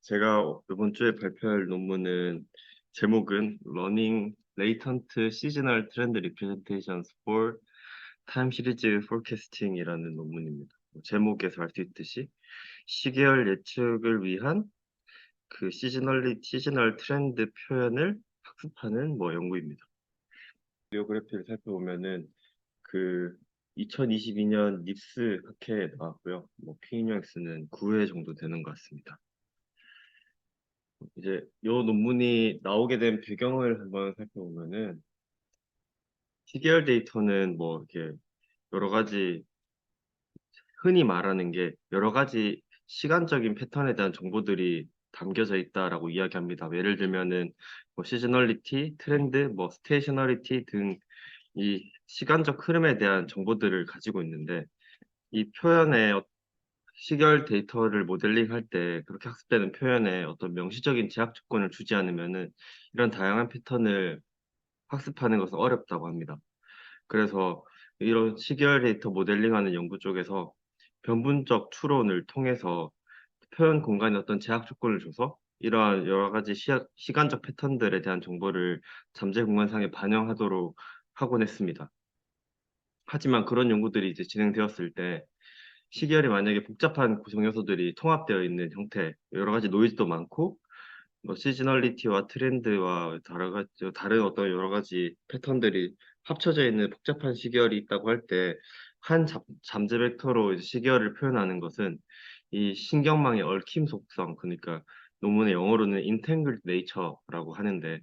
제가 이번 주에 발표할 논문은 제목은 Running Latent Seasonal Trend Representations for Time Series Forecasting이라는 논문입니다. 제목에서 알 수 있듯이 시계열 예측을 위한 그 시즈널 트렌드 표현을 학습하는 연구입니다. 비디오그래피를 살펴보면은 그 2022년 닙스 학회에 나왔고요. P인역스는 9회 정도 되는 것 같습니다. 이제 이 논문이 나오게 된 배경을 한번 살펴보면은 시계열 데이터는 이렇게 여러 가지 흔히 말하는 게 여러 가지 시간적인 패턴에 대한 정보들이 담겨져 있다라고 이야기합니다. 예를 들면은 시즈널리티, 트렌드, 스테이셔너리티 등 이 시간적 흐름에 대한 정보들을 가지고 있는데 이 표현의 시계열 데이터를 모델링할 때 그렇게 학습되는 표현에 어떤 명시적인 제약 조건을 주지 않으면은 이런 다양한 패턴을 학습하는 것은 어렵다고 합니다. 그래서 이런 시계열 데이터 모델링하는 연구 쪽에서 변분적 추론을 통해서 표현 공간에 어떤 제약 조건을 줘서 이러한 여러 가지 시간적 패턴들에 대한 정보를 잠재 공간상에 반영하도록 하곤 했습니다. 하지만 그런 연구들이 이제 진행되었을 때 시계열이 만약에 복잡한 구성 요소들이 통합되어 있는 형태, 여러 가지 노이즈도 많고 시즈널리티와 트렌드와 다른 어떤 여러 가지 패턴들이 합쳐져 있는 복잡한 시계열이 있다고 할 때 한 잠재 벡터로 이제 시계열을 표현하는 것은 이 신경망의 얽힘 속성, 그러니까 논문의 영어로는 entangled nature라고 하는데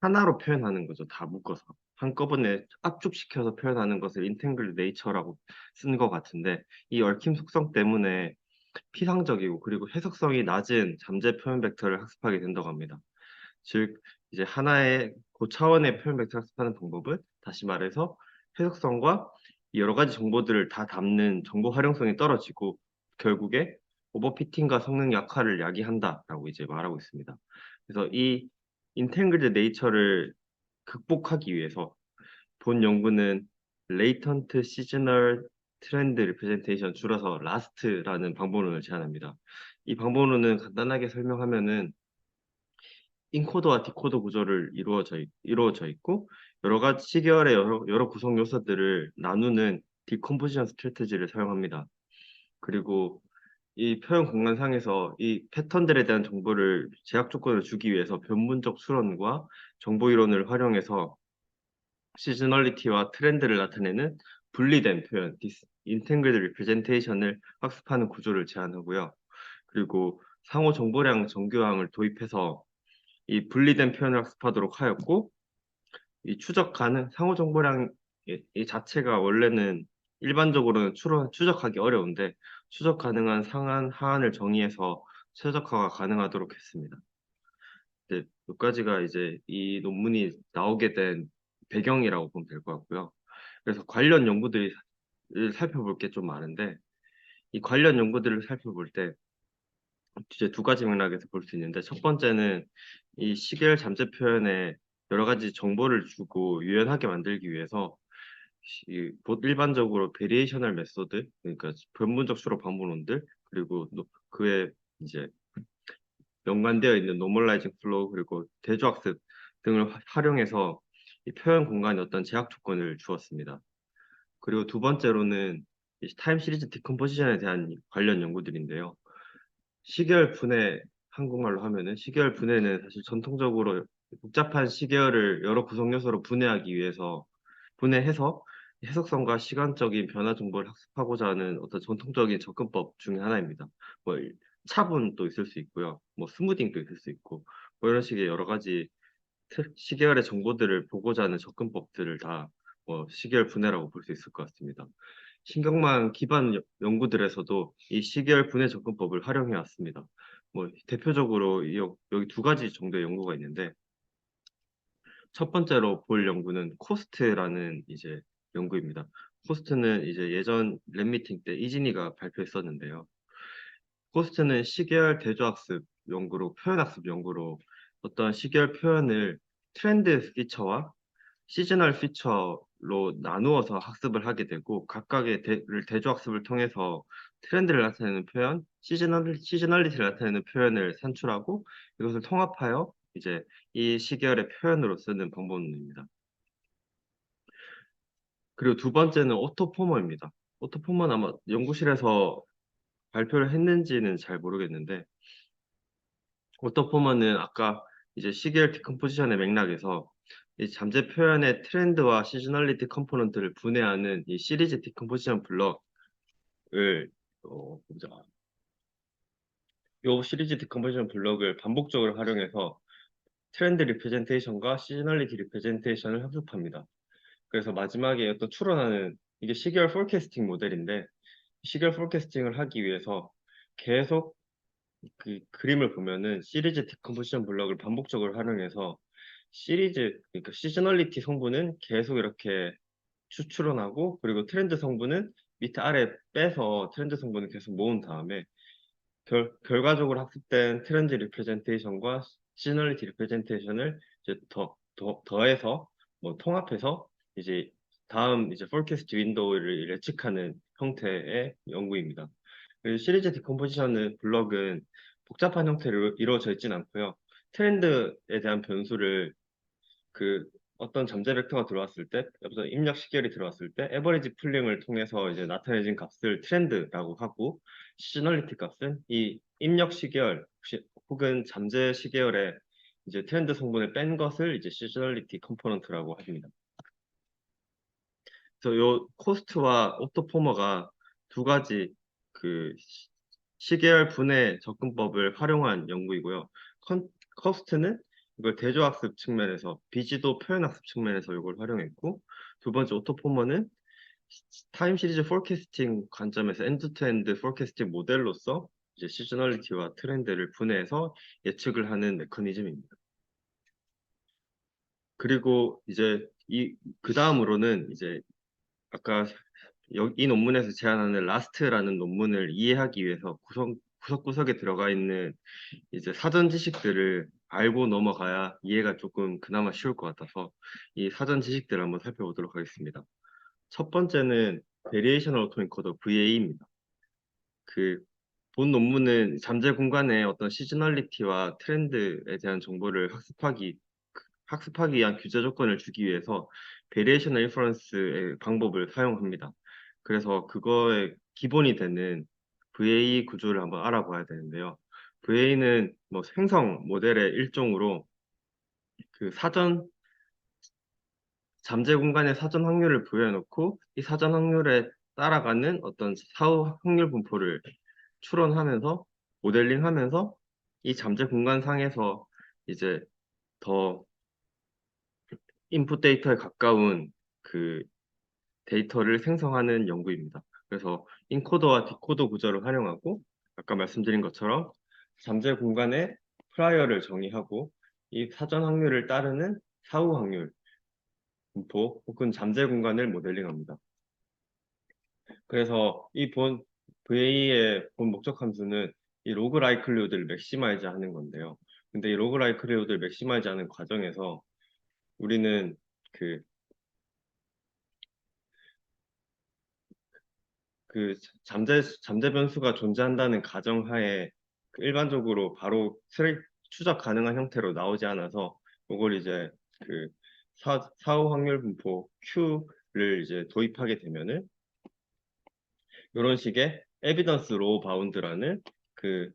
하나로 표현하는 거죠. 다 묶어서. 한꺼번에 압축시켜서 표현하는 것을 entangled nature라고 쓴 것 같은데 이 얽힘 속성 때문에 피상적이고 그리고 해석성이 낮은 잠재 표현 벡터를 학습하게 된다고 합니다. 즉 이제 하나의 고차원의 표현 벡터 학습하는 방법은 다시 말해서 해석성과 여러 가지 정보들을 다 담는 정보 활용성이 떨어지고 결국에 오버피팅과 성능 약화를 야기한다라고 이제 말하고 있습니다. 그래서 이 인탱글드 네이처를 극복하기 위해서 본 연구는 Latent Seasonal Trend Representation, 줄여서 LAST라는 방법론을 제안합니다. 이 방법론은 간단하게 설명하면은 인코더와 디코더 구조를 이루어져 있고 여러 가지 시계열의 여러 구성 요소들을 나누는 디컴포지션 스트래티지를 사용합니다. 그리고 이 표현 공간상에서 이 패턴들에 대한 정보를 제약 조건을 주기 위해서 변문적 추론과 정보 이론을 활용해서 시즈널리티와 트렌드를 나타내는 분리된 표현, 인탱글드 리프레젠테이션을 학습하는 구조를 제안하고요. 그리고 상호 정보량 정교항을 도입해서 이 분리된 표현을 학습하도록 하였고, 이 상호 정보량 이 자체가 원래는 일반적으로는 추적하기 어려운데 추적 가능한 상한, 하한을 정의해서 최적화가 가능하도록 했습니다. 네, 여기까지가 이제 이 논문이 나오게 된 배경이라고 보면 될 것 같고요. 그래서 관련 연구들을 살펴볼 게 좀 많은데 이 관련 연구들을 살펴볼 때 이제 두 가지 맥락에서 볼 수 있는데 첫 번째는 이 시계열 잠재 표현에 여러 가지 정보를 주고 유연하게 만들기 위해서 일반적으로 베리에이셔널 메소드, 그러니까 변문적 추론 방법론들, 그리고 그에 이제 연관되어 있는 노멀라이징 플로우 그리고 대조학습 등을 활용해서 이 표현 공간에 어떤 제약 조건을 주었습니다. 그리고 두 번째로는 이 타임 시리즈 디컴포지션에 대한 관련 연구들인데요. 시계열 분해, 한국말로 하면은 시계열 분해는 사실 전통적으로 복잡한 시계열을 여러 구성 요소로 분해해서 해석성과 시간적인 변화 정보를 학습하고자 하는 어떤 전통적인 접근법 중에 하나입니다. 뭐 차분도 있을 수 있고요. 스무딩도 있을 수 있고 이런 식의 여러 가지 시계열의 정보들을 보고자 하는 접근법들을 다 시계열 분해라고 볼 수 있을 것 같습니다. 신경망 기반 연구들에서도 이 시계열 분해 접근법을 활용해 왔습니다. 대표적으로 여기 두 가지 정도의 연구가 있는데 첫 번째로 볼 연구는 코스트라는 이제 연구입니다. 코스트는 이제 예전 랩 미팅 때 이진이가 발표했었는데요. 코스트는 시계열 대조학습 연구로 표현학습 연구로 어떤 시계열 표현을 트렌드 피처와 시즈널 피처로 나누어서 학습을 하게 되고 각각의 대조학습을 통해서 트렌드를 나타내는 표현, 시즈널리티를 나타내는 표현을 산출하고 이것을 통합하여 이제 이 시계열의 표현으로 쓰는 방법론입니다. 그리고 두 번째는 오토포머입니다. 오토포머는 아마 연구실에서 발표를 했는지는 잘 모르겠는데 오토포머는 아까 이제 시계열 디컴포지션의 맥락에서 이 잠재 표현의 트렌드와 시즈널리티 컴포넌트를 분해하는 이 시리즈 디컴포지션 블럭을 보자. 요 시리즈 디컴포지션 블럭을 반복적으로 활용해서 트렌드 리프레젠테이션과 시즈널리티 리프레젠테이션을 합습합니다. 그래서 마지막에 어떤 추론하는 이게 시계열 포캐스팅 모델인데 시계열 포캐스팅을 하기 위해서 계속 그 그림을 보면은 시리즈 디컴포지션 블럭을 반복적으로 활용해서 그러니까 시즈널리티 성분은 계속 이렇게 추론하고 그리고 트렌드 성분은 밑에 아래 빼서 트렌드 성분을 계속 모은 다음에 결과적으로 학습된 트렌드 리프레젠테이션과 시너리티 리프레젠테이션을 이제 더해서 뭐 통합해서 이제 다음 이제 포캐스트 윈도우를 예측하는 형태의 연구입니다. 그리고 시리즈 디컴포지션은 블럭은 복잡한 형태로 이루어져 있진 않고요. 트렌드에 대한 변수를 그 어떤 잠재 벡터가 들어왔을 때, 어떤 입력 시계열이 들어왔을 때, 에버리지 풀링을 통해서 이제 나타내진 값을 트렌드라고 하고, 시즈널리티 값은 이 입력 시계열 혹은 잠재 시계열의 이제 트렌드 성분을 뺀 것을 이제 시즈널리티 컴포넌트라고 합니다. 그래서 요 코스트와 오토포머가 두 가지 그 시계열 분해 접근법을 활용한 연구이고요. 커스트는 이걸 대조학습 측면에서 비지도 표현학습 측면에서 이걸 활용했고 두 번째 오토포머는 타임 시리즈 포캐스팅 관점에서 엔드-투-엔드 포캐스팅 모델로서 이제 시즈널리티와 트렌드를 분해해서 예측을 하는 메커니즘입니다. 그리고 이제 그 다음으로는 이제 아까 이 논문에서 제안하는 라스트라는 논문을 이해하기 위해서 구석구석에 들어가 있는 이제 사전 지식들을 알고 넘어가야 이해가 조금 그나마 쉬울 것 같아서 이 사전 지식들을 한번 살펴보도록 하겠습니다. 첫 번째는 Variational Autoencoder VAE입니다. 그 본 논문은 잠재 공간의 어떤 시즈널리티와 트렌드에 대한 정보를 학습하기 위한 규제 조건을 주기 위해서 베리에이셔널 인퍼런스의 방법을 사용합니다. 그래서 그거의 기본이 되는 VA 구조를 한번 알아봐야 되는데요. VA는 뭐 생성 모델의 일종으로 그 잠재 공간의 사전 확률을 부여해 놓고 이 사전 확률에 따라가는 어떤 사후 확률 분포를 추론하면서 모델링하면서 이 잠재 공간 상에서 이제 더 인풋 데이터에 가까운 그 데이터를 생성하는 연구입니다. 그래서 인코더와 디코더 구조를 활용하고 아까 말씀드린 것처럼 잠재 공간의 프라이어를 정의하고 이 사전 확률을 따르는 사후 확률 분포 혹은 잠재 공간을 모델링합니다. 그래서 이 VA의 본 목적 함수는 이 로그 라이클리후드를 맥시마이즈 하는 건데요. 근데 이 로그 라이클리후드를 맥시마이즈 하는 과정에서 우리는 그 잠재 변수가 존재한다는 가정하에 일반적으로 바로 추적 가능한 형태로 나오지 않아서 이걸 이제 그 사후 확률 분포 Q를 이제 도입하게 되면은 이런 식의 에비던스 로우 바운드라는 그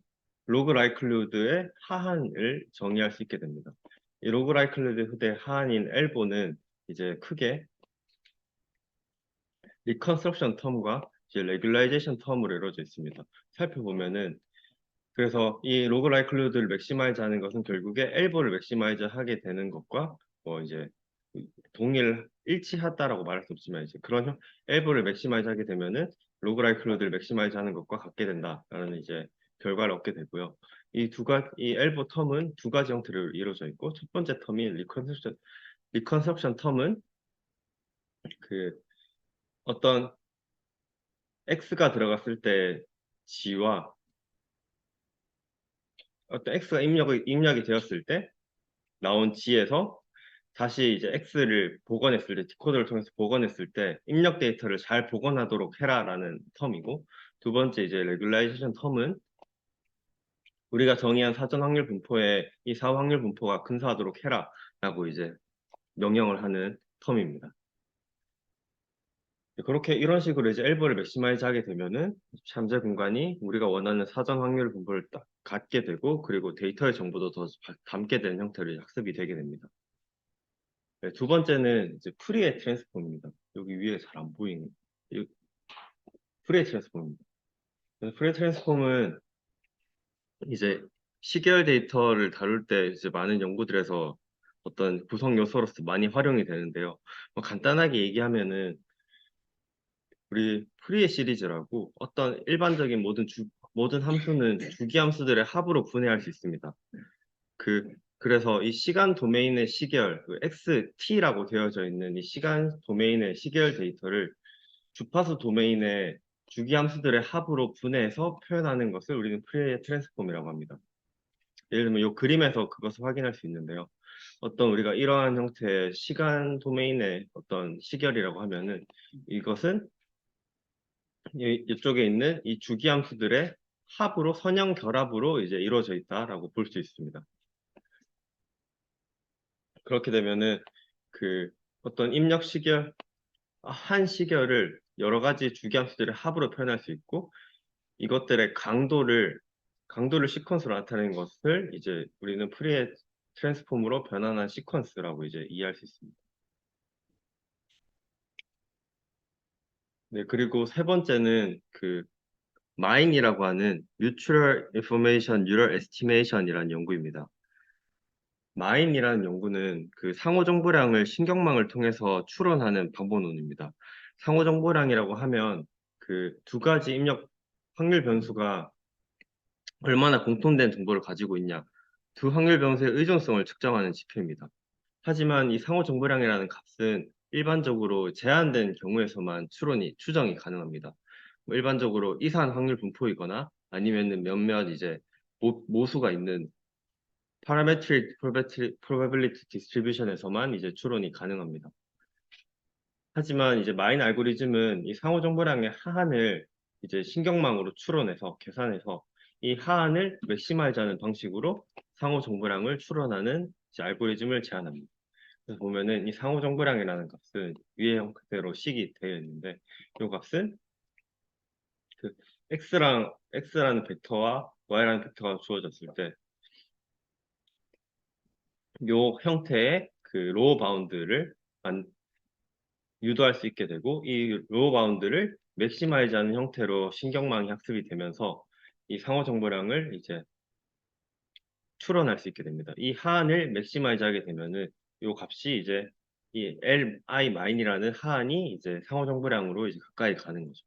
로그 라이클리후드의 하한을 정의할 수 있게 됩니다. 이 로그 라이클리후드의 하한인 엘보는 이제 크게 리컨스트럭션 텀과 이제 레귤라이제이션 텀으로 이루어져 있습니다. 살펴보면은 그래서 이 로그 라이클리후드를 맥시마이즈 하는 것은 결국에 엘보를 맥시마이즈 하게 되는 것과 뭐 이제 일치하다라고 말할 수 없지만 이제 그런 엘보를 맥시마이즈 하게 되면은 로그 라이클리후드를 맥시마이즈 하는 것과 같게 된다라는 이제 결과를 얻게 되고요. 이 엘보 텀은 두 가지 형태로 이루어져 있고 첫 번째 텀인 리컨스트럭션 텀은 그 어떤 x가 들어갔을 때 g와 어떤 x가 입력이 되었을 때 나온 g에서 다시 이제 x를 복원했을 때 디코더를 통해서 복원했을 때 입력 데이터를 잘 복원하도록 해라라는 텀이고 두 번째 이제 레귤라이제이션 텀은 우리가 정의한 사전 확률 분포에 이 사후 확률 분포가 근사하도록 해라라고 이제 명령을 하는 텀입니다. 그렇게 이런 식으로 이제 엘보를 맥시마이즈 하게 되면은 잠재 공간이 우리가 원하는 사전 확률 분포를 딱 갖게 되고 그리고 데이터의 정보도 더 담게 되는 형태로 학습이 되게 됩니다. 네, 두 번째는 이제 프리의 트랜스폼입니다. 여기 위에 잘 안 보이는 프리의 트랜스폼입니다. 프리의 트랜스폼은 이제 시계열 데이터를 다룰 때 이제 많은 연구들에서 어떤 구성 요소로서 많이 활용이 되는데요. 뭐 간단하게 얘기하면은 우리 프리의 시리즈라고 어떤 일반적인 모든 함수는 주기 함수들의 합으로 분해할 수 있습니다. 그래서 이 시간 도메인의 시계열, XT라고 되어져 있는 이 시간 도메인의 시계열 데이터를 주파수 도메인의 주기 함수들의 합으로 분해해서 표현하는 것을 우리는 프리의 트랜스폼이라고 합니다. 예를 들면 이 그림에서 그것을 확인할 수 있는데요. 어떤 우리가 이러한 형태의 시간 도메인의 어떤 시계열이라고 하면은 이것은 이쪽에 있는 이 주기 함수들의 합으로 선형 결합으로 이제 이루어져 있다라고 볼 수 있습니다. 그렇게 되면은 그 어떤 입력 시계열 한 시계열을 여러 가지 주기 함수들의 합으로 표현할 수 있고 이것들의 강도를 시퀀스로 나타내는 것을 이제 우리는 프리의 트랜스폼으로 변환한 시퀀스라고 이제 이해할 수 있습니다. 네, 그리고 세 번째는 마인이라고 하는 Mutual Information Neural Estimation이라는 연구입니다. 마인이라는 연구는 그 상호정보량을 신경망을 통해서 추론하는 방법론입니다. 상호정보량이라고 하면 그 두 가지 입력 확률 변수가 얼마나 공통된 정보를 가지고 있냐, 두 확률 변수의 의존성을 측정하는 지표입니다. 하지만 이 상호정보량이라는 값은 일반적으로 제한된 경우에서만 추정이 가능합니다. 뭐 일반적으로 이산 확률 분포이거나 아니면은 몇몇 이제 모수가 있는 parametric probability distribution에서만 이제 추론이 가능합니다. 하지만 이제 마인 알고리즘은 이 상호정보량의 하한을 이제 신경망으로 추론해서 계산해서 이 하한을 맥시마이즈하는 방식으로 상호정보량을 추론하는 이제 알고리즘을 제안합니다. 그래서 보면은 이 상호정보량이라는 값은 위의 형태로 식이 되어 있는데 이 값은 그 x라는 벡터와 y라는 벡터가 주어졌을 때 이 형태의 그 로어 바운드를 유도할 수 있게 되고 이 로어 바운드를 맥시마이즈하는 형태로 신경망이 학습이 되면서 이 상호 정보량을 이제 추론할 수 있게 됩니다. 이 하한을 맥시마이즈 하게 되면은 이 값이 이제 이 li 마인이라는 하한이 이제 상호 정보량으로 이제 가까이 가는 거죠.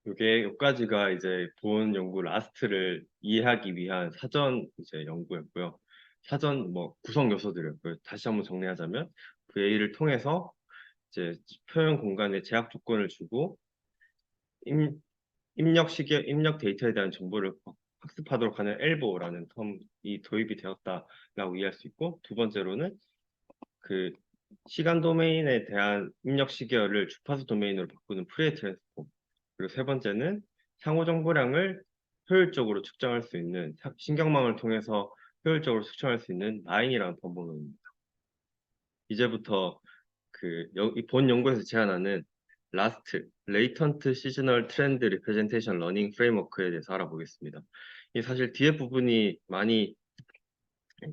이게 여기까지가 이제 본 연구 라스트를 이해하기 위한 사전 이제 연구였고요. 사전 뭐 구성 요소들이었고요. 다시 한번 정리하자면 VA를 통해서 이제 표현 공간에 제약 조건을 주고 임, 입력 데이터에 대한 정보를 학습하도록 하는 엘보라는 텀이 도입이 되었다라고 이해할 수 있고 두 번째로는 그 시간 도메인에 대한 입력 시계열을 주파수 도메인으로 바꾸는 프리에 트랜스폼 그리고 세 번째는 상호 정보량을 효율적으로 측정할 수 있는 신경망을 통해서 효율적으로 측정할 수 있는 라인이라는 방법론입니다. 이제부터 본 연구에서 제안하는 라스트, 레이턴트 시즈널 트렌드 리프레젠테이션 러닝 프레임워크에 대해서 알아보겠습니다. 이 사실 뒤에 부분이 많이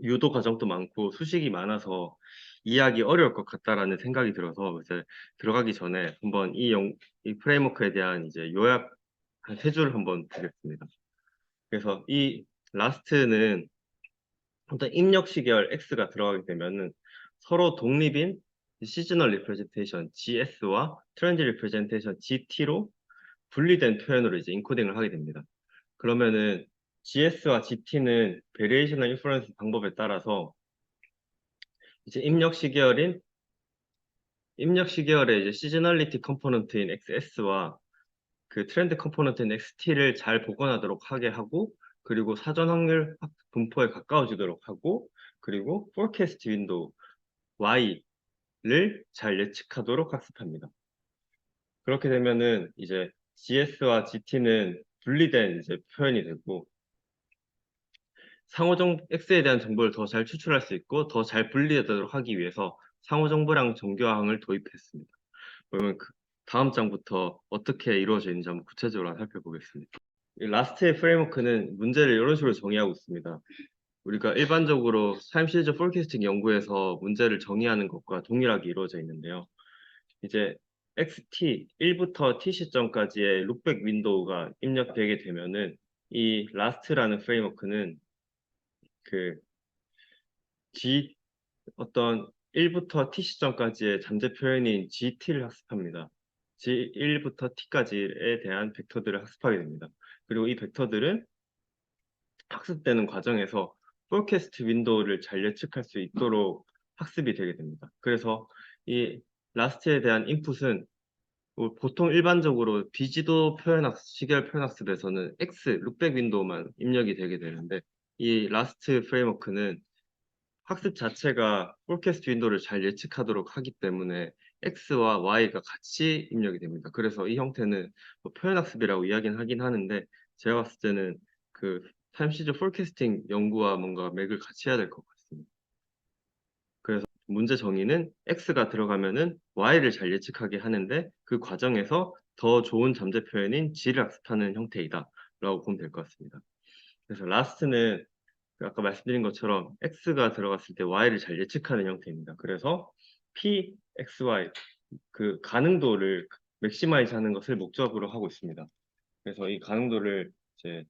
유도 과정도 많고 수식이 많아서 이해하기 어려울 것 같다라는 생각이 들어서 이제 들어가기 전에 한번 이 프레임워크에 대한 이제 요약 한 세 줄 한번 드리겠습니다. 그래서 이 라스트는 어떤 입력 시계열 X가 들어가게 되면은 서로 독립인 시즈널 리프레젠테이션 GS와 트렌드 리프레젠테이션 GT로 분리된 표현으로 이제 인코딩을 하게 됩니다. 그러면은 GS와 GT는 베리에이셔널 인퍼런스 방법에 따라서 이제 입력 시계열의 이제 시즈널리티 컴포넌트인 XS와 그 트렌드 컴포넌트인 XT를 잘 복원하도록 하게 하고 그리고 사전 확률 분포에 가까워지도록 하고 그리고 포캐스트 윈도우 Y를 잘 예측하도록 학습합니다. 그렇게 되면은 이제 GS와 GT는 분리된 이제 표현이 되고 X에 대한 정보를 더 잘 추출할 수 있고 더 잘 분리되도록 하기 위해서 상호정보량 정교항을 도입했습니다. 그러면 다음 장부터 어떻게 이루어져 있는지 한번 구체적으로 살펴보겠습니다. 이 라스트의 프레임워크는 문제를 이런 식으로 정의하고 있습니다. 우리가 일반적으로 타임 시리즈 포캐스팅 연구에서 문제를 정의하는 것과 동일하게 이루어져 있는데요. 이제 XT 1부터 T 시점까지의 룩백 윈도우가 입력되게 되면은 이 라스트라는 프레임워크는 그 어떤 1부터 T 시점까지의 잠재 표현인 GT를 학습합니다. G1부터 T까지에 대한 벡터들을 학습하게 됩니다. 그리고 이 벡터들은 학습되는 과정에서 포캐스트 윈도우를 잘 예측할 수 있도록 학습이 되게 됩니다. 그래서 이 라스트에 대한 인풋은 보통 일반적으로 비지도 표현학습, 시계열 표현학습에서는 X, 룩백 윈도우만 입력이 되게 되는데 이 라스트 프레임워크는 학습 자체가 포캐스트 윈도우를 잘 예측하도록 하기 때문에 X와 Y가 같이 입력이 됩니다. 그래서 이 형태는 뭐 표현학습이라고 이야기는 하긴 하는데 제가 봤을 때는 그 타임 시리즈 포캐스팅 연구와 뭔가 맥을 같이 해야 될 것 같습니다. 그래서 문제 정의는 X가 들어가면은 Y를 잘 예측하게 하는데 그 과정에서 더 좋은 잠재 표현인 G를 학습하는 형태이다 라고 보면 될 것 같습니다. 그래서 라스트는 아까 말씀드린 것처럼 X가 들어갔을 때 Y를 잘 예측하는 형태입니다. 그래서 P, X, Y 그 가능도를 맥시마이즈 하는 것을 목적으로 하고 있습니다. 그래서 이 가능도를 이제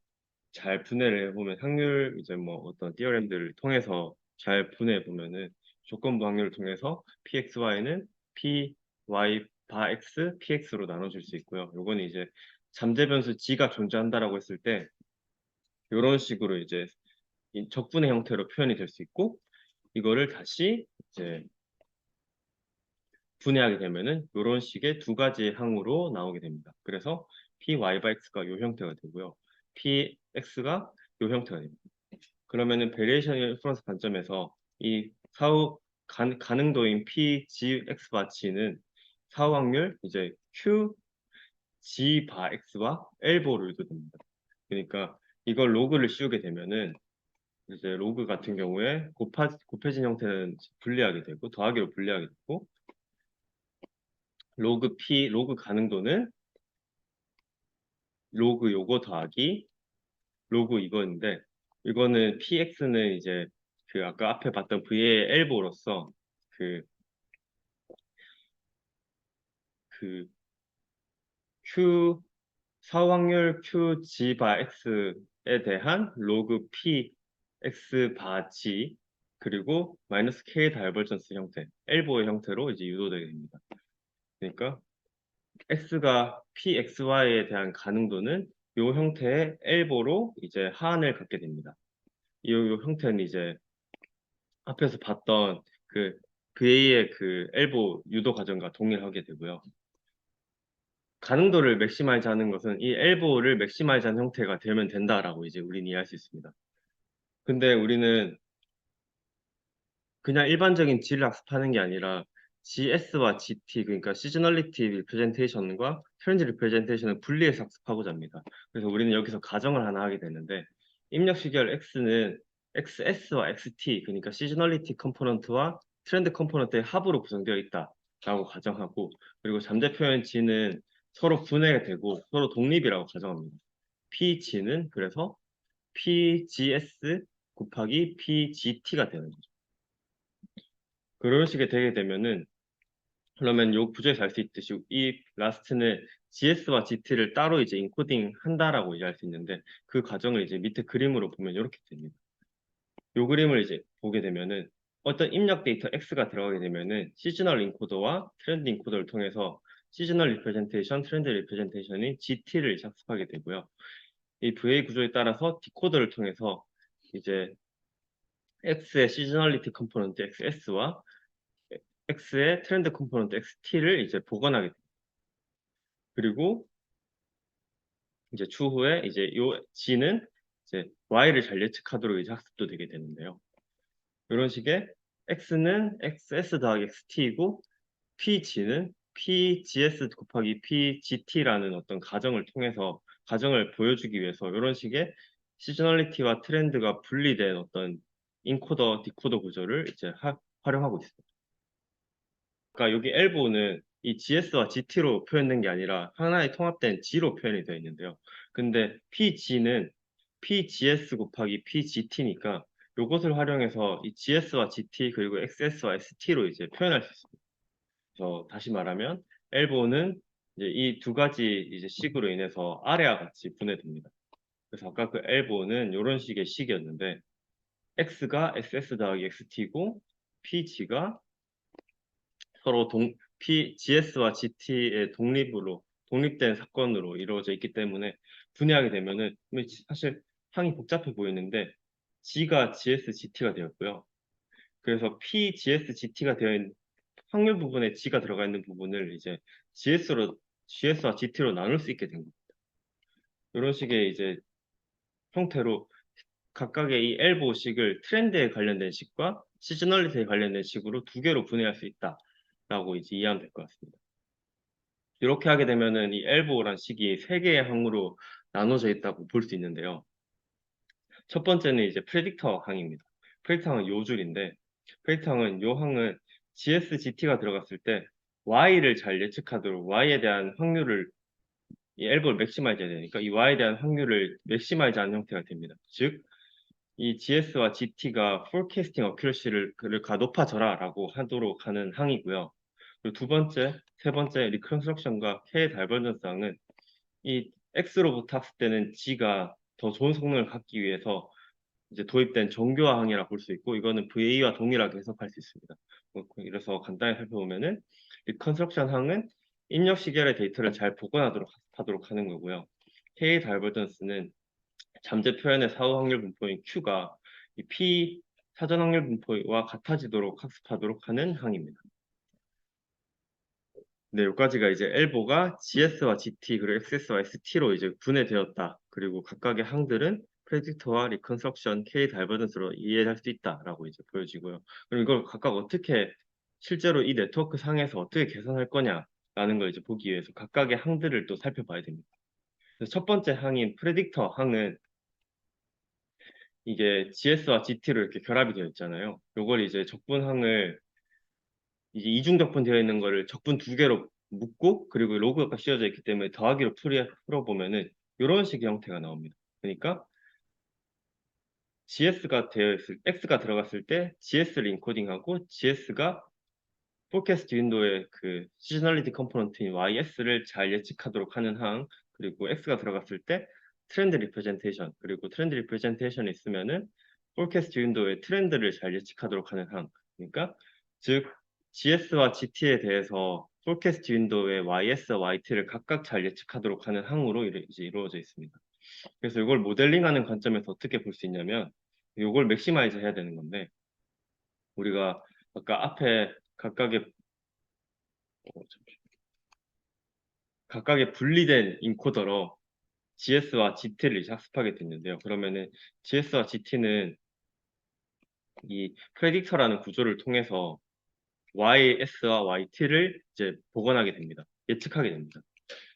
잘 분해를 해보면 확률 이제 뭐 어떤 디어램들을 통해서 잘 분해해 보면은 조건부 확률을 통해서 PXY는 PY 바 X, PX로 나눠줄 수 있고요. 요거는 이제 잠재 변수 G가 존재한다라고 했을 때 이런 식으로 이제 이 적분의 형태로 표현이 될 수 있고 이거를 다시 이제 분해하게 되면은 이런 식의 두 가지 항으로 나오게 됩니다. 그래서 PY 바 X가 이 형태가 되고요. PX가 이 형태가 됩니다. 그러면은 베리에이션 인프런스 관점에서 이 사후 가능도인 P, G, X 바 G는 사후 확률 이제 Q, G 바 X와 L보로 유도됩니다. 그러니까 이걸 로그를 씌우게 되면은 이제 로그 같은 경우에 곱해진 형태는 분리하게 되고 더하기로 분리하게 되고 로그 P, 로그 가능도는 로그 요거 더하기 로그 이거인데 이거는 PX는 이제 그 아까 앞에 봤던 V의 엘보로서 그, 그 Q 사후 확률 Q G 바 X에 대한 로그 P X 바 G 그리고 마이너스 K 다이버전스 형태 엘보의 형태로 이제 유도되게 됩니다. 그러니까 X가 PXY에 대한 가능도는 이 형태의 엘보로 이제 하한을 갖게 됩니다. 이 형태는 이제 앞에서 봤던 그 VA의 그 엘보 유도 과정과 동일하게 되고요. 가능도를 맥시마이즈 하는 것은 이 엘보를 맥시마이즈 하는 형태가 되면 된다라고 이제 우리는 이해할 수 있습니다. 근데 우리는 그냥 일반적인 G를 학습하는 게 아니라 GS와 GT 그러니까 시즈널리티 리프레젠테이션과 트렌드 리프레젠테이션을 분리해서 학습하고자 합니다. 그래서 우리는 여기서 가정을 하나 하게 되는데 입력 시계열 X는 XS와 XT 그러니까 시즈널리티 컴포넌트와 트렌드 컴포넌트의 합으로 구성되어 있다라고 가정하고 그리고 잠재 표현 G는 서로 분해가 되고 서로 독립이라고 가정합니다. PG는 그래서 PGS 곱하기 PGT가 되는 거죠. 그런 식이 되게 되면은 그러면 요 구조에서 알 수 있듯이 이 라스트는 GS와 GT를 따로 이제 인코딩 한다라고 이제 알 수 있는데 그 과정을 이제 밑에 그림으로 보면 이렇게 됩니다. 요 그림을 이제 보게 되면은 어떤 입력 데이터 X가 들어가게 되면은 시즈널 인코더와 트렌드 인코더를 통해서 시즈널 리프레젠테이션, 트렌드 리프레젠테이션이 GT를 학습하게 되고요. 이 VA 구조에 따라서 디코더를 통해서 이제 X의 시즈널리티 컴포넌트 XS와 X의 트렌드 컴포넌트 XT를 이제 복원하게 됩니다. 그리고 이제 추후에 이제 요 G는 이제 Y를 잘 예측하도록 이제 학습도 되게 되는데요. 이런 식의 X는 XS 더하기 XT이고 PG는 PGS 곱하기 PGT라는 어떤 가정을 보여주기 위해서 이런 식의 시즈널리티와 트렌드가 분리된 어떤 인코더, 디코더 구조를 이제 활용하고 있습니다. 그러니까 여기 엘보는 이 GS와 GT로 표현된 게 아니라 하나의 통합된 G로 표현이 되어 있는데요. 근데 PG는 PGS 곱하기 PGT니까 이것을 활용해서 이 GS와 GT 그리고 XS와 ST로 이제 표현할 수 있습니다. 그래서 다시 말하면 엘보는 이제 이 두 가지 이제 식으로 인해서 아래와 같이 분해됩니다. 그래서 아까 그 엘보는 이런 식의 식이었는데 X가 SS 더하기 XT고 PG가 서로 GS와 GT의 독립된 사건으로 이루어져 있기 때문에 분해하게 되면은 사실 항이 복잡해 보이는데 G가 GS, GT가 되었고요. 그래서 PGS, GT가 되어 있는 확률 부분에 G가 들어가 있는 부분을 이제 GS와 GT로 나눌 수 있게 된 겁니다. 이런 식의 이제 형태로 각각의 이 엘보식을 트렌드에 관련된 식과 시즈널리티에 관련된 식으로 두 개로 분해할 수 있다라고 이제 이해하면 될 것 같습니다. 이렇게 하게 되면은 이 엘보란 식이 세 개의 항으로 나눠져 있다고 볼 수 있는데요. 첫 번째는 이제 프레딕터 항입니다. 프레딕터 항은 요 줄인데 요 항은 GS, GT가 들어갔을 때 Y를 잘 예측하도록 Y에 대한 확률을 이 엘보를 맥시마이즈 해야 되니까 이 Y에 대한 확률을 맥시마이즈 하는 형태가 됩니다. 즉, 이 GS와 GT가 forecasting accuracy를 높아져라라고 하도록 하는 항이고요. 그리고 두 번째, 세 번째 리컨스트럭션과 K 다이버전스 항은 이 X로부터 학습 때는 G가 더 좋은 성능을 갖기 위해서 이제 도입된 정교화 항이라 볼 수 있고 이거는 VA와 동일하게 해석할 수 있습니다. 그래서 간단히 살펴보면은 리컨스트럭션 항은 입력 시결의 데이터를 잘 복원하도록 하는 거고요. K 다이버전스는 잠재 표현의 사후 확률 분포인 Q가 이 P 사전 확률 분포와 같아지도록 학습하도록 하는 항입니다. 네, 여기까지가 이제 엘보가 GS와 GT 그리고 XS와 ST로 이제 분해되었다. 그리고 각각의 항들은 프레딕터와 리컨스트럭션 K 다이버전스로 이해할 수 있다라고 이제 보여지고요. 그럼 이걸 각각 어떻게 실제로 이 네트워크 상에서 어떻게 계산할 거냐라는 걸 이제 보기 위해서 각각의 항들을 또 살펴봐야 됩니다. 그래서 첫 번째 항인 프레딕터 항은 이게 GS와 GT로 이렇게 결합이 되어 있잖아요. 요걸 이제 적분항을 이제 이중적분 되어 있는 거를 적분 두 개로 묶고 그리고 로그가 씌워져 있기 때문에 더하기로 풀어보면은 이런 식의 형태가 나옵니다. 그러니까 X가 들어갔을 때 GS를 인코딩하고 GS가 포캐스트 윈도우의 그 시즈널리티 컴포넌트인 YS를 잘 예측하도록 하는 항 그리고 X가 들어갔을 때 트렌드 리프레젠테이션 그리고 트렌드 리프레젠테이션이 있으면은 포캐스트 윈도우의 트렌드를 잘 예측하도록 하는 항 그러니까 즉 GS와 GT에 대해서 포캐스트 윈도우의 YS, YT를 각각 잘 예측하도록 하는 항으로 이제 이루어져 있습니다. 그래서 이걸 모델링하는 관점에서 어떻게 볼 수 있냐면 이걸 맥시마이즈 해야 되는 건데 우리가 아까 앞에 어, 각각의 분리된 인코더로 GS와 GT를 이제 학습하게 됐는데요. 그러면은 GS와 GT는 이 프레딕터라는 구조를 통해서 YS와 YT를 이제 복원하게 됩니다. 예측하게 됩니다.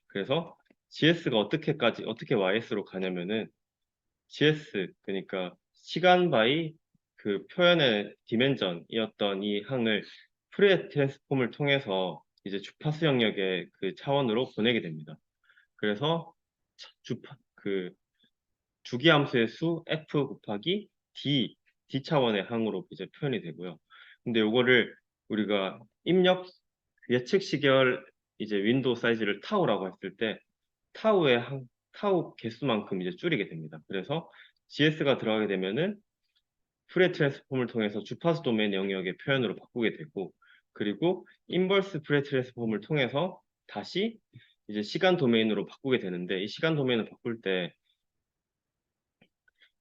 그래서 GS가 어떻게 YS로 가냐면은 GS 그러니까 시간 바이 그 표현의 디멘전이었던 이 항을 프레 트랜스폼을 통해서 이제 주파수 영역의 그 차원으로 보내게 됩니다. 그래서 주파 그 주기함수의 수 f 곱하기 d 차원의 항으로 이제 표현이 되고요. 근데 요거를 우리가 입력 예측 시결 이제 윈도우 사이즈를 타우라고 했을 때 타우 개수만큼 이제 줄이게 됩니다. 그래서 GS가 들어가게 되면은 프레 트랜스폼을 통해서 주파수 도메인 영역의 표현으로 바꾸게 되고 그리고 인버스 프레 트랜스폼을 통해서 다시 이제 시간 도메인으로 바꾸게 되는데 이 시간 도메인을 바꿀 때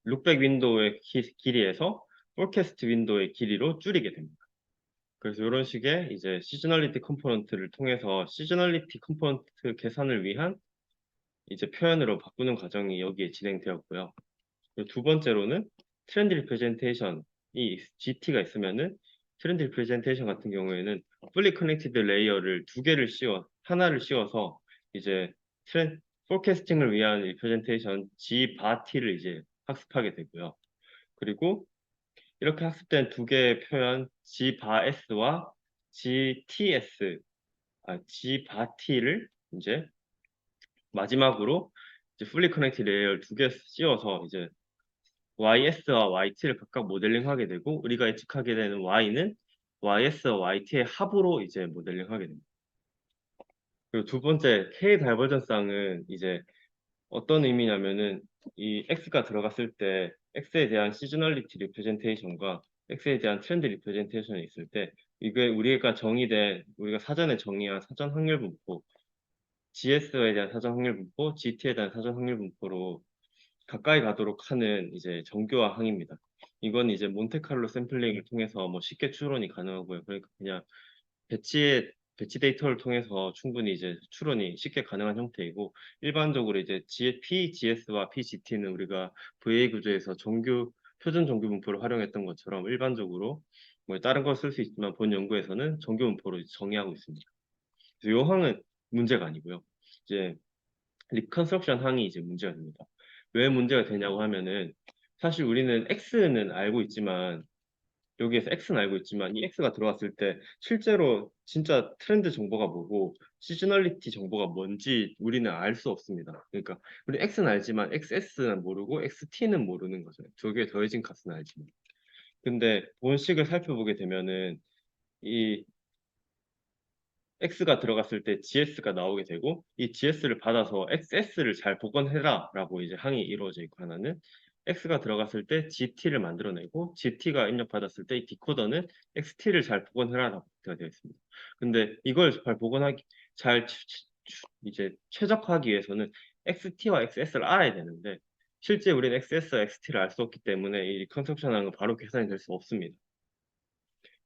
룩백 윈도우의 길이에서 포캐스트 윈도우의 길이로 줄이게 됩니다. 그래서 이런 식의 이제 시즈널리티 컴포넌트를 통해서 시즈널리티 컴포넌트 계산을 위한 이제 표현으로 바꾸는 과정이 여기에 진행되었고요. 그리고 두 번째로는 트렌드 리프레젠테이션이 GT가 있으면은 트렌드 리프레젠테이션 같은 경우에는 fully connected 레이어를 두 개를 하나를 씌워서 이제 트렌드 포캐스팅을 위한 리프레젠테이션 G 바 T를 이제 학습하게 되고요. 그리고 이렇게 학습된 두 개의 표현 G 바 S와 GTS, G 바 T를 이제 마지막으로 이제 fully connected 레이어를 두 개 씌워서 이제 YS와 YT를 각각 모델링하게 되고 우리가 예측하게 되는 Y는 YS와 YT의 합으로 이제 모델링하게 됩니다. 그리고 두 번째 K 다이버전스항은 이제 어떤 의미냐면은 이 X가 들어갔을 때 X에 대한 시즈널리티 리프레젠테이션과 X에 대한 트렌드 리프레젠테이션이 있을 때 이게 우리가 사전에 정의한 사전 확률 분포 GS에 대한 사전 확률 분포, GT에 대한 사전 확률 분포로 가까이 가도록 하는 이제 정교화 항입니다. 이건 이제 몬테칼로 샘플링을 통해서 뭐 쉽게 추론이 가능하고요. 그러니까 그냥 배치 데이터를 통해서 충분히 이제 추론이 쉽게 가능한 형태이고 일반적으로 이제 PGS와 PGT는 우리가 VA 구조에서 표준 정규 분포를 활용했던 것처럼 일반적으로 뭐 다른 걸 쓸 수 있지만 본 연구에서는 정규 분포로 정의하고 있습니다. 그래서 이 항은 문제가 아니고요. 이제 리컨스트럭션 항이 이제 문제가 됩니다. 왜 문제가 되냐고 하면은 사실 우리는 X는 알고 있지만 여기에서 X는 알고 있지만 이 X가 들어갔을 때 실제로 진짜 트렌드 정보가 뭐고 시즈널리티 정보가 뭔지 우리는 알 수 없습니다. 그러니까 우리 X는 알지만 XS는 모르고 XT는 모르는 거죠. 두 개 더해진 값은 알지만. 근데 본식을 살펴보게 되면은 이 X가 들어갔을 때 GS가 나오게 되고 이 GS를 받아서 XS를 잘 복원해라 라고 이제 항이 이루어져 있고 하나는 X가 들어갔을 때 GT를 만들어내고 GT가 입력받았을 때 이 디코더는 XT를 잘 복원해라 라고 되어 있습니다. 근데 이걸 잘 복원하기 이제 최적화하기 위해서는 XT와 XS를 알아야 되는데 실제 우리는 XS와 XT를 알 수 없기 때문에 이 컨셉션항은 바로 계산이 될 수 없습니다.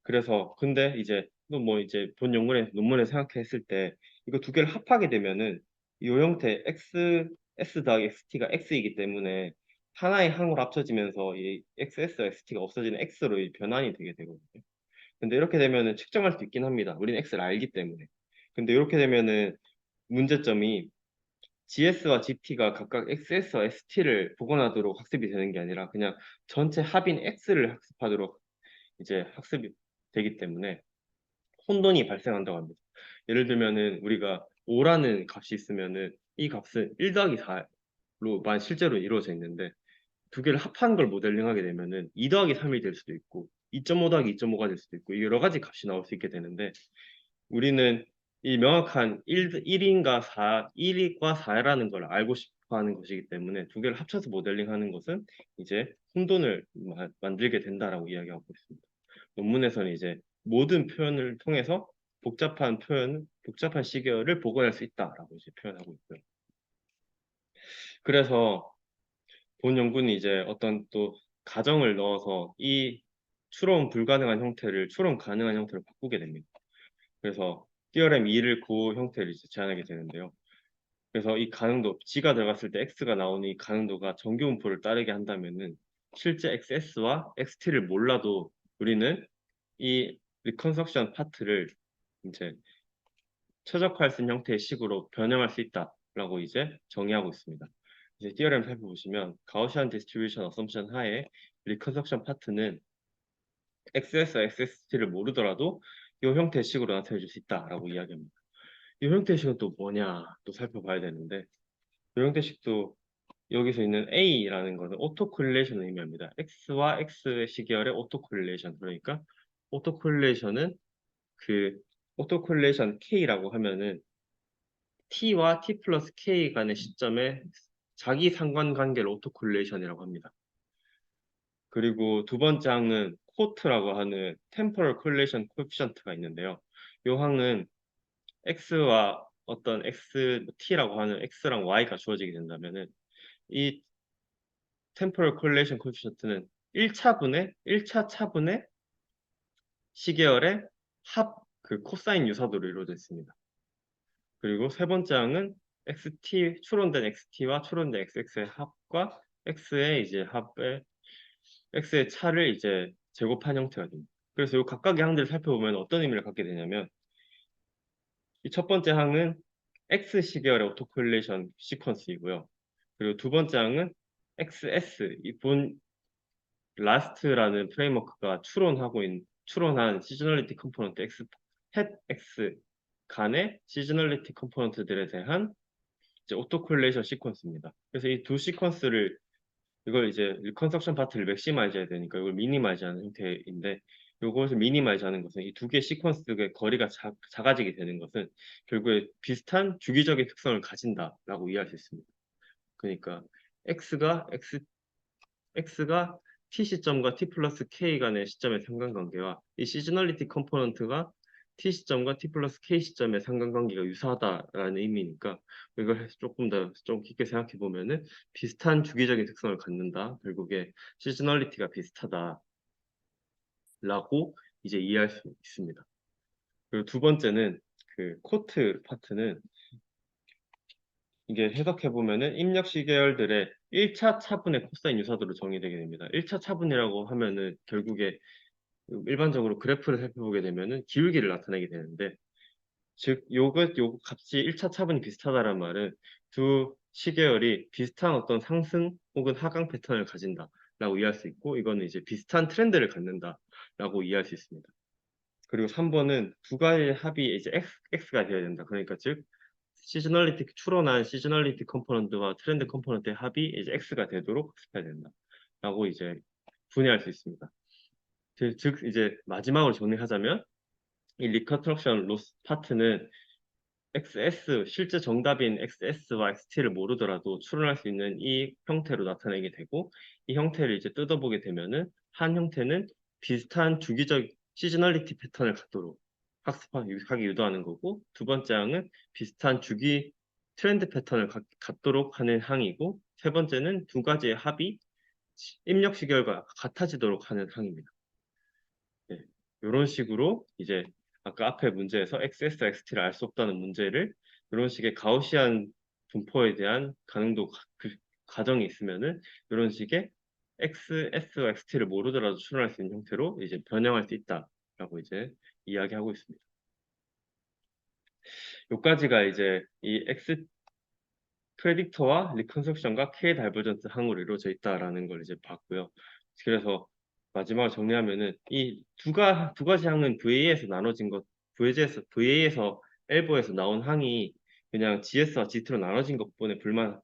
그래서 근데 이제 또 뭐 이제 본 논문에 생각했을 때 이거 두 개를 합하게 되면은 이 형태 S 더하기 XT가 X이기 때문에 하나의 항으로 합쳐지면서 이 XS와 XT가 없어지는 X로 이 변환이 되게 되거든요. 근데 이렇게 되면은 측정할 수 있긴 합니다. 우리는 X를 알기 때문에. 근데 이렇게 되면은 문제점이 GS와 GT가 각각 XS와 ST를 복원하도록 학습이 되는 게 아니라 그냥 전체 합인 X를 학습하도록 이제 학습이 되기 때문에 혼돈이 발생한다고 합니다. 예를 들면은 우리가 5라는 값이 있으면은 이 값은 1 더하기 4로만 실제로 이루어져 있는데 두 개를 합한 걸 모델링하게 되면은 2 더하기 3이 될 수도 있고 2.5 더하기 2.5가 될 수도 있고 여러 가지 값이 나올 수 있게 되는데 우리는 이 명확한 1인가 4, 1과 4라는 걸 알고 싶어 하는 것이기 때문에 두 개를 합쳐서 모델링하는 것은 이제 혼돈을 만들게 된다라고 이야기하고 있습니다. 논문에서는 이제 모든 표현을 통해서 복잡한 시계열을 복원할 수 있다라고 이제 표현하고 있고요. 그래서 본 연구는 이제 어떤 또 가정을 넣어서 이 추론 불가능한 형태를 추론 가능한 형태로 바꾸게 됩니다. 그래서 theorem 2를 그 형태를 이제 제안하게 되는데요. 그래서 이 가능도 G가 들어갔을 때 X가 나오는 이 가능도가 정규 분포를 따르게 한다면은 실제 XS와 XT를 몰라도 우리는 이 리컨스트럭션 파트를 이제 최적화할 수 있는 형태의 식으로 변형할 수 있다라고 이제 정의하고 있습니다. 이제 디어렘 살펴보시면 가우시안 디스트리뷰션 어썸션 하에 리컨스트럭션 파트는 XS와 XST를 모르더라도 이 형태의 식으로 나타내줄 수 있다라고 이야기합니다. 이 형태의 식은 또 뭐냐 또 살펴봐야 되는데 이 형태의 식도 여기서 있는 A라는 것은 오토 코릴레이션을 의미합니다. X와 X의 시계열의 오토 코릴레이션 그러니까 오토 코릴레이션은 그 오토 코릴레이션 K라고 하면은 T와 T 플러스 K 간의 시점에 자기 상관관계를 오토 코릴레이션이라고 합니다. 그리고 두 번째 항은 코트라고 하는 템포럴 코릴레이션 코에피션트가 있는데요. 이 항은 X와 어떤 T라고 하는 X랑 Y가 주어지게 된다면은 이 템포럴 코릴레이션 코에피션트는 1차 차분의 시계열의 그 코사인 유사도로 이루어져 있습니다. 그리고 세 번째 항은 추론된 XT와 추론된 XX의 합과 X의 이제 합의 X의 차를 이제 제곱한 형태가 됩니다. 그래서 이 각각의 항들을 살펴보면 어떤 의미를 갖게 되냐면 이 첫 번째 항은 X 시계열의 오토콜레이션 시퀀스이고요. 그리고 두 번째 항은 XS 이 본 라스트라는 프레임워크가 추론한 시즈널리티 컴포넌트 X 햇 X 간의 시즈널리티 컴포넌트들에 대한 이제 오토콜레이션 시퀀스입니다. 그래서 이 두 시퀀스를 이걸 이제 리컨스트럭션 파트를 맥시마이즈 해야 되니까 이걸 미니마이즈 하는 형태인데 요것을 미니마이즈 하는 것은 이 두 개의 시퀀스의 거리가 작아지게 되는 것은 결국에 비슷한 주기적인 특성을 가진다라고 이해할 수 있습니다. 그러니까 x가 x x가 t 시점과 t 플러스 k 간의 시점의 상관관계와 이 시즈널리티 컴포넌트가 t 시점과 t 플러스 k 시점의 상관관계가 유사하다라는 의미니까 이걸 조금 더 좀 깊게 생각해 보면은 비슷한 주기적인 특성을 갖는다. 결국에 시즈널리티가 비슷하다라고 이제 이해할 수 있습니다. 그리고 두 번째는 그 코트 파트는 이게 해석해 보면은 입력 시계열들의 1차 차분의 코사인 유사도로 정의되게 됩니다. 1차 차분이라고 하면은 결국에 일반적으로 그래프를 살펴보게 되면은 기울기를 나타내게 되는데 즉 요 값이 1차 차분이 비슷하다는 말은 두 시계열이 비슷한 어떤 상승 혹은 하강 패턴을 가진다라고 이해할 수 있고 이거는 이제 비슷한 트렌드를 갖는다라고 이해할 수 있습니다. 그리고 3번은 두 가지의 합이 이제 X가 되어야 된다. 그러니까 즉 추론한 시즈널리티 컴포넌트와 트렌드 컴포넌트의 합이 이제 X가 되도록 해야 된다라고 이제 분해할 수 있습니다. 즉 이제 마지막으로 정리하자면 이 리컨스트럭션 로스 파트는 XS 실제 정답인 XS와 XT를 모르더라도 추론할 수 있는 이 형태로 나타내게 되고 이 형태를 이제 뜯어보게 되면은 한 형태는 비슷한 주기적 시즈널리티 패턴을 갖도록 학습하기 유도하는 거고 두 번째 항은 비슷한 주기 트렌드 패턴을 갖도록 하는 항이고 세 번째는 두 가지의 합이 입력 시결과 같아지도록 하는 항입니다. 네. 이런 식으로 이제 아까 앞에 문제에서 XS, XT를 알 수 없다는 문제를 이런 식의 가우시안 분포에 대한 가능도 가정이 있으면은 이런 식의 XS와 XT를 모르더라도 추론할 수 있는 형태로 이제 변형할 수 있다라고 이제 이야기하고 있습니다. 여기까지가 이제 이 X 프레딕터와 리컨스트럭션과 K 다이버전스 항으로 이루어져 있다라는 걸 이제 봤고요. 그래서 마지막으로 정리하면은 이 두 가지 항은 VA에서 나눠진 것, VA에서 엘보에서 나온 항이 그냥 GS와 GT로 나눠진 것뿐에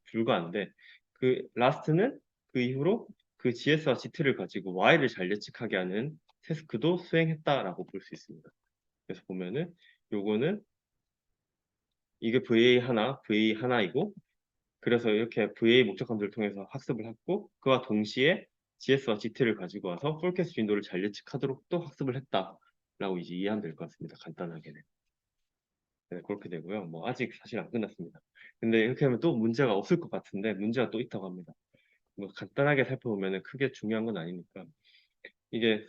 불과한데 그 라스트는 그 이후로 그 GS와 GT를 가지고 Y를 잘 예측하게 하는 태스크도 수행했다라고 볼 수 있습니다. 그래서 보면은 요거는 이게 VA 하나이고 그래서 이렇게 VA 목적함들을 통해서 학습을 했고 그와 동시에 GS와 GT를 가지고 와서 폴캐스트 윈도를 잘 예측하도록 또 학습을 했다라고 이제 이해하면 될 것 같습니다. 간단하게는. 네, 그렇게 되고요. 뭐 아직 사실 안 끝났습니다. 근데 이렇게 하면 또 문제가 없을 것 같은데 문제가 또 있다고 합니다. 뭐 간단하게 살펴보면 크게 중요한 건 아니니까 이게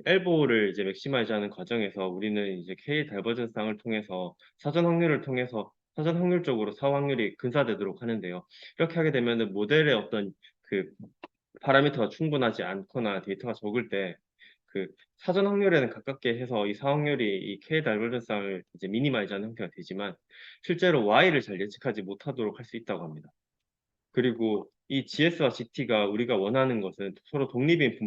엘보를 이제 맥시마이즈하는 과정에서 우리는 이제 K 다이버전스항을 통해서 사전 확률적으로 사후 확률이 근사되도록 하는데요. 이렇게 하게 되면은 모델의 어떤 그 파라미터가 충분하지 않거나 데이터가 적을 때 그 사전 확률에는 가깝게 해서 이 사확률이 이 K 다이버전스항을 이제 미니마이즈하는 형태가 되지만 실제로 Y를 잘 예측하지 못하도록 할 수 있다고 합니다. 그리고 이 GS와 GT가 우리가 원하는 것은 서로 독립인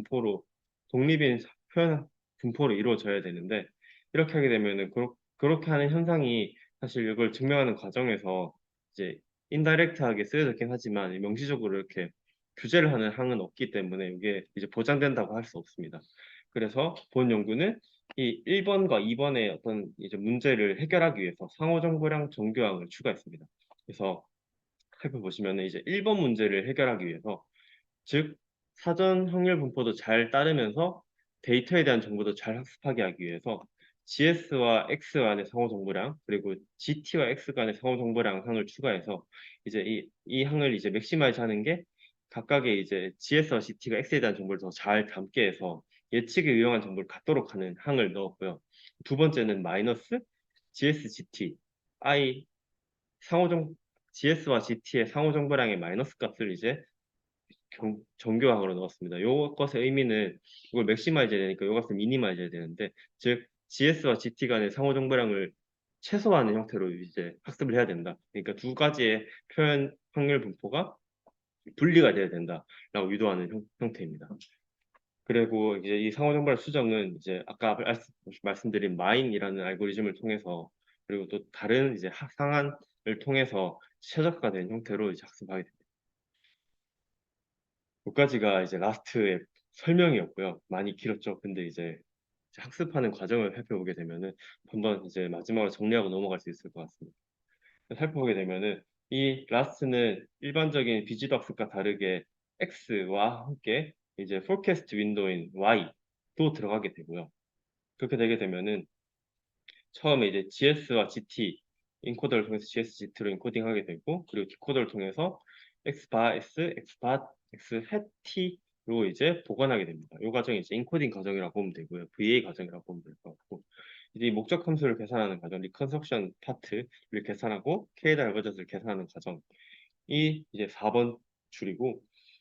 표현 분포로 이루어져야 되는데 이렇게 하게 되면은 그렇게 하는 현상이 사실 이걸 증명하는 과정에서 이제 인다이렉트하게 쓰여졌긴 하지만 명시적으로 이렇게 규제를 하는 항은 없기 때문에 이게 이제 보장된다고 할 수 없습니다. 그래서 본 연구는 이 1번과 2번의 어떤 이제 문제를 해결하기 위해서 상호정보량 정교항을 추가했습니다. 그래서 살펴보시면 이제 1번 문제를 해결하기 위해서 즉 사전 확률 분포도 잘 따르면서 데이터에 대한 정보도 잘 학습하게 하기 위해서 GS와 X 간의 상호 정보량 그리고 GT와 X 간의 상호 정보량 항을 추가해서 이제 이 항을 이제 맥시마이즈 하는 게 각각의 이제 GS와 GT가 X에 대한 정보를 더 잘 담게 해서 예측에 유용한 정보를 갖도록 하는 항을 넣었고요. 두 번째는 마이너스 GS, GT, I 상호정 GS와 GT의 상호 정보량의 마이너스 값을 이제 정교항으로 넣었습니다. 요것의 의미는 이걸 맥시마이즈 해야 되니까 요것을 미니마이즈 해야 되는데, 즉 GS와 GT 간의 상호 정보량을 최소화하는 형태로 이제 학습을 해야 된다. 그러니까 두 가지의 표현 확률 분포가 분리가 돼야 된다라고 유도하는 형태입니다. 그리고 이제 이 상호 정보의 수정은 이제 아까 말씀드린 마인이라는 알고리즘을 통해서, 그리고 또 다른 이제 상한을 통해서 최적화된 형태로 이제 학습하게 됩니다. 여기까지가 이제 라스트의 설명이었고요. 많이 길었죠. 근데 이제 학습하는 과정을 살펴보게 되면은 한번 이제 마지막으로 정리하고 넘어갈 수 있을 것 같습니다. 살펴보게 되면은 이 라스트는 일반적인 비지도 학습과 다르게 X와 함께 이제 forecast 윈도우인 Y도 들어가게 되고요. 그렇게 되게 되면은 처음에 이제 GS와 GT 인코더를 통해서 GS, GT로 인코딩하게 되고, 그리고 디코더를 통해서 X바 S, X바 X hat T로 이제 보관하게 됩니다. 이 과정이 이제 인코딩 과정이라고 보면 되고요. VA 과정이라고 보면 될 것 같고, 이제 이 목적 함수를 계산하는 과정, 리컨스트럭션 파트를 계산하고 K 다이버전스를 계산하는 과정이 이제 4번 줄이고,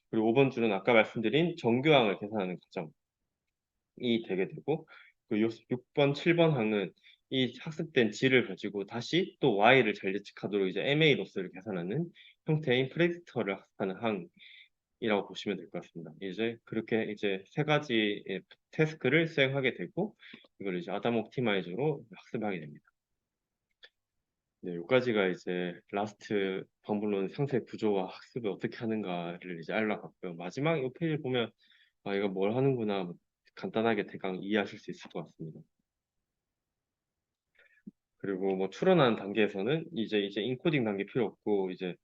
그리고 5번 줄은 아까 말씀드린 정교항을 계산하는 과정이 되게 되고, 그 6번, 7번 항은 이 학습된 G를 가지고 다시 또 Y를 잘 예측하도록 이제 MA 로스를 계산하는 형태인 프레디터를 학습하는 항이라고 보시면 될 것 같습니다. 이제 그렇게 이제 세 가지의 태스크를 수행하게 되고, 이걸 이제 아담 옵티마이저로 학습하게 됩니다. 네, 여기까지가 이제 라스트 방불론 상세 구조와 학습을 어떻게 하는가를 이제 알아봤고요. 마지막 이 페이지 보면 아, 이거 뭘 하는구나, 뭐 간단하게 대강 이해하실 수 있을 것 같습니다. 그리고 뭐 추론하는 단계에서는 이제 인코딩 단계 필요 없고, 이제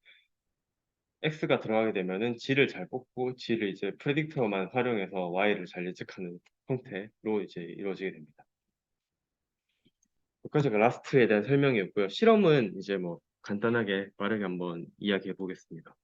X가 들어가게 되면은 G를 잘 뽑고, G를 이제 프레딕터만 활용해서 Y를 잘 예측하는 형태로 이제 이루어지게 됩니다. 여기까지가 라스트에 대한 설명이었고요. 실험은 이제 뭐 간단하게 빠르게 한번 이야기해 보겠습니다.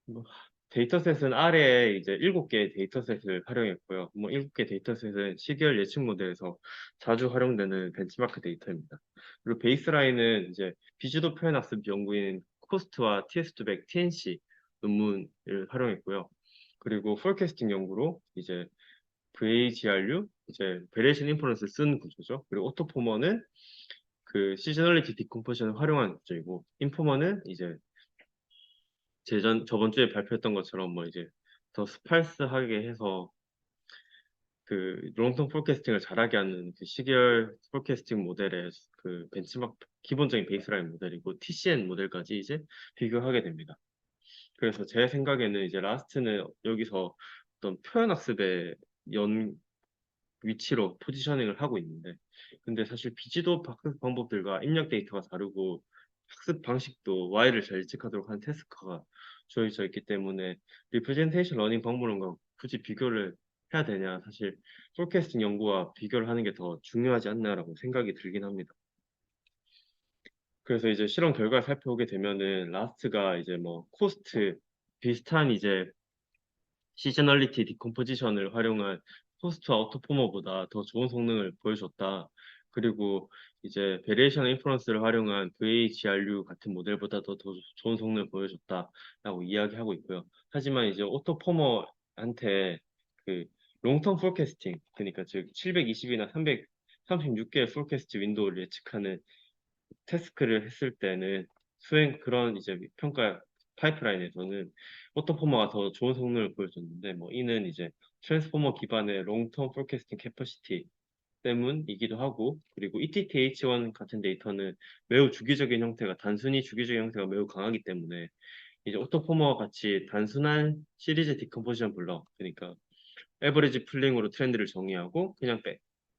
뭐 데이터셋은 아래에 이제 7개의 데이터셋을 활용했고요. 뭐 7개 데이터셋은 시계열 예측 모델에서 자주 활용되는 벤치마크 데이터입니다. 그리고 베이스라인은 이제 비주도 표현 학습 연구인 코스트와 TS200, TNC 논문을 활용했고요. 그리고 포캐스팅 연구로 이제 VAGRU, 이제 베리에이션 인퍼런스를 쓴 구조죠. 그리고 오토포머는 그 시즈널리티 디컴포지션을 활용한 구조이고, 인포머는 이제 저번 주에 발표했던 것처럼 뭐 이제 더 스팔스하게 해서 그 롱텀 포캐스팅을 잘하게 하는 그 시계열 포캐스팅 모델의 그 벤치마크 기본적인 베이스라인 모델이고, TCN 모델까지 이제 비교하게 됩니다. 그래서 제 생각에는 이제 라스트는 여기서 어떤 표현 학습의 연 위치로 포지셔닝을 하고 있는데, 근데 사실 비지도 학습 방법들과 입력 데이터가 다르고 학습 방식도 Y를 잘 예측하도록 하는 태스크가 주어져 있기 때문에 리프레젠테이션 러닝 방법론과 굳이 비교를 해야 되냐, 사실 포캐스팅 연구와 비교를 하는 게 더 중요하지 않나라고 생각이 들긴 합니다. 그래서 이제 실험 결과를 살펴보게 되면은 라스트가 이제 뭐 코스트 비슷한 이제 시저널리티 디컴포지션을 활용한 포스트와 오토포머보다 더 좋은 성능을 보여줬다. 그리고 이제 베리에이션 인퍼런스를 활용한 VHRU 같은 모델보다 더 좋은 성능을 보여줬다라고 이야기하고 있고요. 하지만 이제 오토포머한테 그 롱텀 포캐스팅, 그러니까 즉 720이나 336개의 포캐스트 윈도우를 예측하는 태스크를 했을 때는 그런 이제 평가 파이프라인에서는 오토포머가 더 좋은 성능을 보여줬는데, 뭐 이는 이제 트랜스포머 기반의 롱텀 포캐스팅 캐퍼시티 때문이기도 하고, 그리고 ETH1 같은 데이터는 매우 주기적인 형태가 단순히 주기적인 형태가 매우 강하기 때문에 이제 오토포머 같이 단순한 시리즈 디컴포지션 블럭, 그러니까 에버리지 풀링으로 트렌드를 정의하고 그냥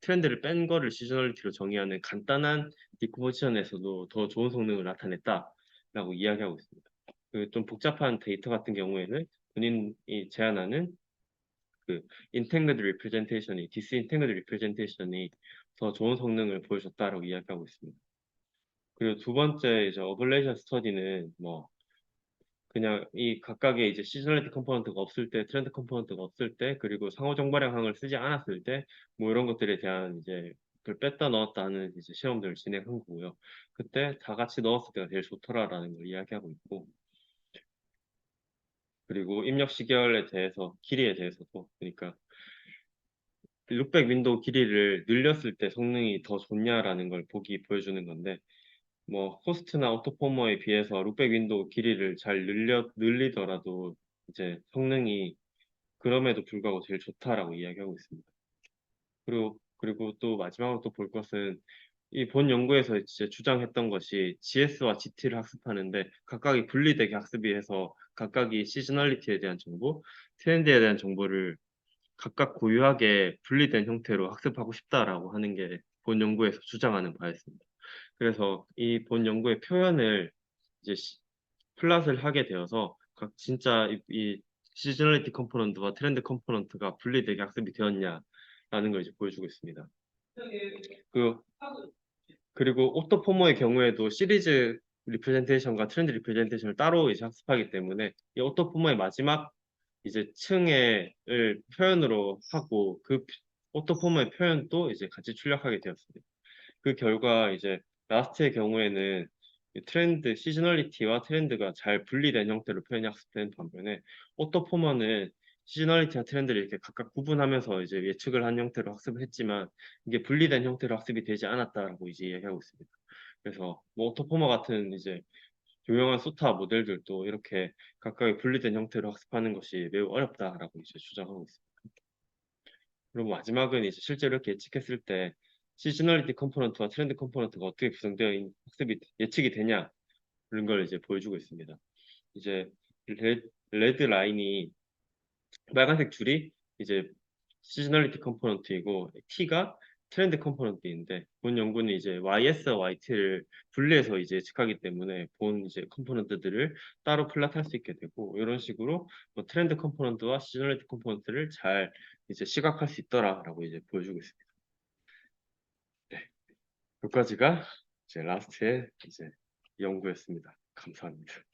트렌드를 뺀 거를 시저널리티로 정의하는 간단한 디컴포지션에서도 더 좋은 성능을 나타냈다라고 이야기하고 있습니다. 그 좀 복잡한 데이터 같은 경우에는 본인이 제안하는 그 인테그레이티드 리프레젠테이션이 디스인테그레이티드 리프레젠테이션이 더 좋은 성능을 보여줬다라고 이야기하고 있습니다. 그리고 두 번째 이제 어블레이션 스터디는 뭐 그냥 이 각각의 이제 시즈널리티 컴포넌트가 없을 때, 트렌드 컴포넌트가 없을 때, 그리고 상호 정발향을 쓰지 않았을 때, 뭐 이런 것들에 대한 이제 그걸 뺐다 넣었다 하는 이제 시험들을 진행한 거고요. 그때 다 같이 넣었을 때가 제일 좋더라라는 걸 이야기하고 있고, 그리고 입력 시계열에 대해서 길이에 대해서도 그러니까 600 윈도우 길이를 늘렸을 때 성능이 더 좋냐라는 걸 보여주는 건데 뭐 호스트나 오토포머에 비해서 600 윈도우 길이를 잘 늘리더라도 이제 성능이 그럼에도 불구하고 제일 좋다라고 이야기하고 있습니다. 그리고 또 마지막으로 또 볼 것은 이 본 연구에서 이제 주장했던 것이 GS와 GT를 학습하는데 각각이 분리되게 학습이 해서 각각이 시즈널리티에 대한 정보, 트렌드에 대한 정보를 각각 고유하게 분리된 형태로 학습하고 싶다라고 하는 게 본 연구에서 주장하는 바였습니다. 그래서 이 본 연구의 표현을 이제 플랫을 하게 되어서 각 진짜 이 시즈널리티 컴포넌트와 트렌드 컴포넌트가 분리되게 학습이 되었냐라는 걸 이제 보여주고 있습니다. 그 그리고 오토포머의 경우에도 시리즈 리프레젠테이션과 트렌드 리프레젠테이션을 따로 이제 학습하기 때문에 이 오토포머의 마지막 이제 층을 표현으로 하고 그 오토포머의 표현도 이제 같이 출력하게 되었습니다. 그 결과 이제 라스트의 경우에는 이 트렌드, 시즈널리티와 트렌드가 잘 분리된 형태로 표현이 학습된 반면에 오토포머는 시즈널리티와 트렌드를 이렇게 각각 구분하면서 이제 예측을 한 형태로 학습을 했지만 이게 분리된 형태로 학습이 되지 않았다라고 이제 이야기하고 있습니다. 그래서 뭐 오토포머 같은 이제 유명한 소타 모델들도 이렇게 각각의 분리된 형태로 학습하는 것이 매우 어렵다라고 이제 주장하고 있습니다. 그리고 마지막은 이제 실제로 이렇게 예측했을 때 시즈널리티 컴포넌트와 트렌드 컴포넌트가 어떻게 구성되어 학습이 예측이 되냐 그런 걸 이제 보여주고 있습니다. 이제 레드 라인이 빨간색 줄이 이제 시즈널리티 컴포넌트이고 T가 트렌드 컴포넌트인데 본 연구는 이제 YS와 YT를 분리해서 이제 예측하기 때문에 본 이제 컴포넌트들을 따로 플랫할 수 있게 되고 이런 식으로 뭐 트렌드 컴포넌트와 시즈널리티 컴포넌트를 잘 이제 시각할 수 있더라라고 이제 보여주고 있습니다. 네, 여기까지가 이제 라스트의 이제 연구였습니다. 감사합니다.